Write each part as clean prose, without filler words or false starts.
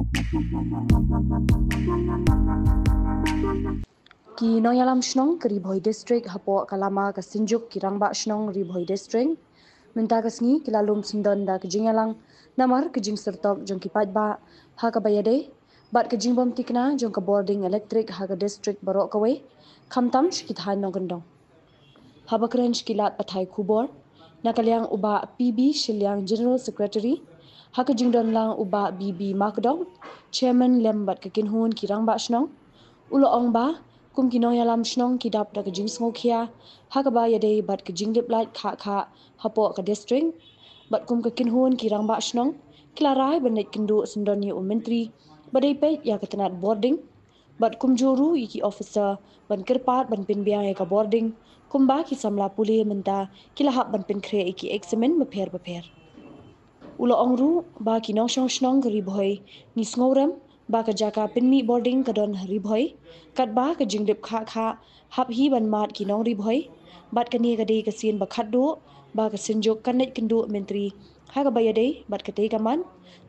Ki Noyalam Shnong ke Ribhoi District hapo kalama ke Sinjuk ki Rangbak Shnong Ribhoi District minta kesngi ki lalum sindon da ke jingalang namar ke jing sertok jong ki padba ha ka bayade bat ke jing bom tikna jong ke boarding electric ha ke district barok kawe kamtam shki than nong gendong ha ba kren shkilat pathai kubor nakaliang uba PB Shilyang General Secretary ha ke jingdon lang uba BB Makdong Chairman Lembat ke Kinhun ki Rangbak Shnong ulo ong ba kum ki noyalam shnong ki dap da ke jing smokia ha ka ba yade bat ke jing lip light kha hapo ka district bat kum ke kinhun ki rangba shnong klarai benet kindu sendoni menteri badai pe ya ke tenat boarding bat kum juru iki officer ban kerpat ban pin biang ka boarding kum ba ki samla puli menta kilahap ban pin kre iki examen beper ulo ongru ba ki nong shnong ribhoi ni sngoram ba ka jaka pinmi boarding kadon ribhoi kat ba ka jingdip kha hap hi ban mat ki nong ribhoi bat ka ni ka de ka sin ba khat do ba ka sinjuk kanet kindu menteri ha ka bayade bat ka te kaman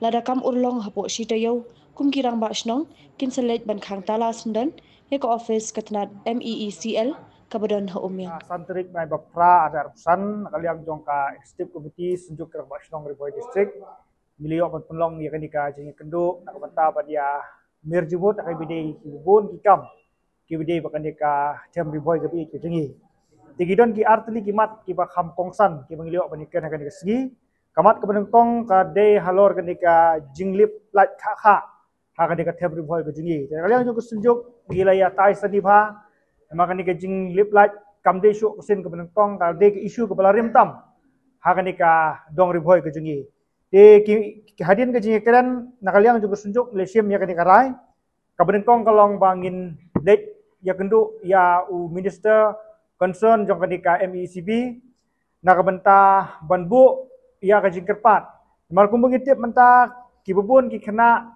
lada kam urlong hapo shitayo kum ki rang ba shnong kin select ban khang tala sundan he ka office katnat MEECL kabadon ha umyang Santrik mai bapra ada ratusan kaliang jongka executive committee Sinjuk Kerang Bashnong Ribhoi District milio pan penlong ya kenika jingi kendo nak banta badia mirjibut akai bidei kibun kikam kibidei bakandika tem Ribhoi gabi ke jingi tigidon ki artli kimat ki bakham kongsan ki mangilio banikan akan segi kamat kebenengkong ka de halor kenika jinglip lat kha ha kenika tem Ribhoi ke jingi kaliang jong Sinjuk gilaya tai sanibha maka ni kajing lip light kam de syuk kusin ke benengkong kal de ke isu ke balarim tam ha kan ka dong Ribhoi ke jungi de ki hadin ke jingi keren nakaliang juga sunjuk lesim ya kan ka rai ka benengkong kalong bangin let ya kendu ya u minister concern jong kan ka MECB nak benta banbu ya ka jingkerpat mal kumbung itip menta ki bubun ki kena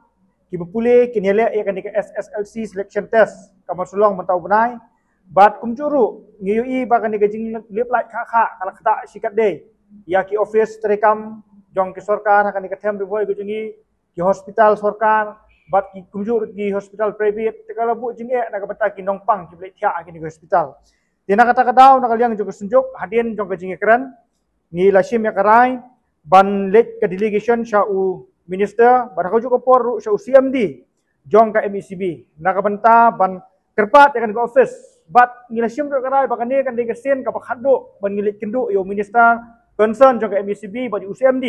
ki bepule ki nele ya kan ka SSLC selection test kamar sulong mentau benai bat kumjuru ngiyui bakan ni gajing lip light kha kala khata sikat de ya ki office terekam jong ki sarkar akan ni kathem Ribhoi gujungi ki hospital sarkar bat ki kumjur ki hospital private tekala bu jinge nak bata ki nongpang ki blek thia ki ni hospital tina kata kadau nak liang jong sunjuk hadin jong gajing keren ni lasim ya karai ban let ke delegation sha u minister barako juga por sha u CMD jong ka MECB nak banta ban kerpat akan ke office bat ngilasim do karai bakane kan de sen ka pakhado ban ngilit kendu yo minister concern jong MECB bagi UCMD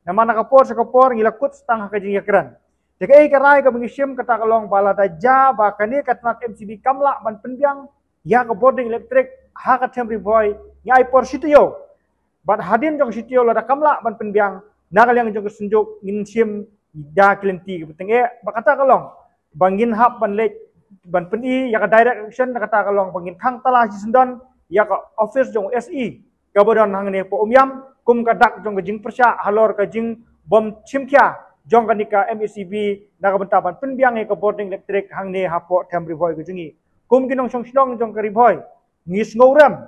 nama nak kapor ngilakut stang ka jing yakran dekai karai ka mengisim kata kalong bala daja bakane katnak MCB kamla ban penbiang ya ka boarding electric ha ka tem Ribhoi ngai por sitio bat hadin jong sitio lada kamla ban penbiang nakal yang jong sunjuk nginsim da klenti ke betenge bakata kalong bangin hap ban lek ban peni ya ka direct action nak kata kalong pangin khang tala si sendon ya ka office jong SE ka bodon hang ne po umyam kum ka dak jong jing persya halor ka jing bom chimkya jong ka nika MECB nak benta ban penbiang ka boarding electric hang ne hapo tem Ribhoi ke jungi kum kinong song snong jong ka Ribhoi ngis ngorem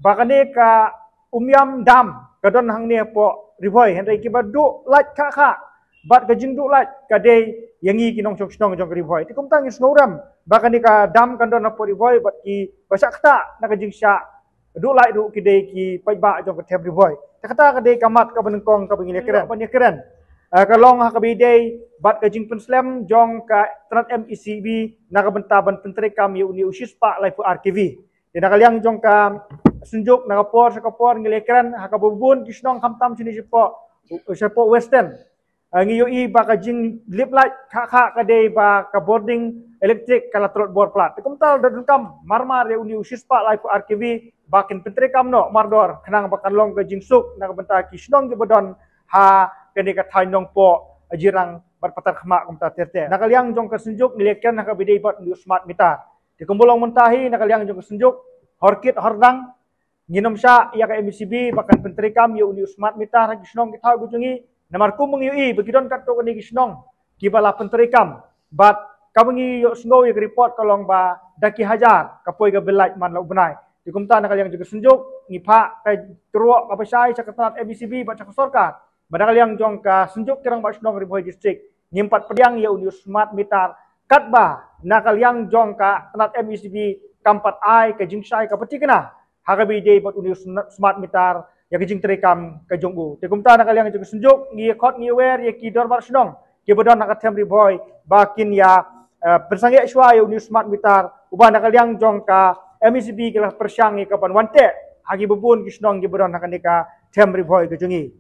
bakane ka umyam dam ka don hang ne po Ribhoi hendai ki badu lat kha bat ka jing du lat ka de yangi kinong song snong jong ka Ribhoi ti kum tang ngis ngorem bahkan ni ka dam kan don apo Ribhoi bat ki basak kata nak jing sya du lai du ki de ki pai ba jong ka tem Ribhoi ta kata ka de kamat ka benengkong ka bengile keren ka long ha ka bi de bat ka jing penslam jong ka trat MECB nak benta ban pentre kam yu ni usis pa lai fu RKV de nak liang jong ka sunjuk nak por ngile keren ha ka bubun kisnong kamtam sini sipo western ngiyoi ba ka jing lip light kha ka de ba ka boarding electric kala trot bor plat kum tal dadun kam marmar ya uni usispa live RKV bakin pentre kam no mardor khnang bakan long ka jing suk nak benta kisnong ge bodon ha kene ka thai nong po ajirang bar patar khma kum ta terte nakaliang jong ka sunjuk nileken nak bidei bot new smart meter di kumbulong muntahi nakaliang jong ka sunjuk horkit hordang nginom sya ya ka MECB bakan pentre kam ya uni smart meter kisnong ki thau gujungi namar kumung yui begidon kat to ni kisnong kibala penterikam bat kabangi yo sngo ye report kalong ba daki hajar kapoi ga belat man lau benai dikumta nak yang juga sunjuk ngipa ka truok apa sai cakatat MECB ba cak sorkat badal yang jong ka sunjuk kirang ba snong Ribhoi district ngimpat pediang ya unius smart meter katba nakaliang jong ka tanat MECB kampat ai ke jingsai ka peti kena hagabi day bot unius smart meter ya ke jing terekam ke jonggu te kumta nakaliang jong sunjuk ngi khot ngi wer ya ki dor bar snong ke bodon nak tem riboy bakin ya persangge shwa ya unius smart meter uba nakaliang jong ka MECB ke persyang ngi kapan wante hagi bubun kisnong gi bodon nak nika tem riboy ke jongi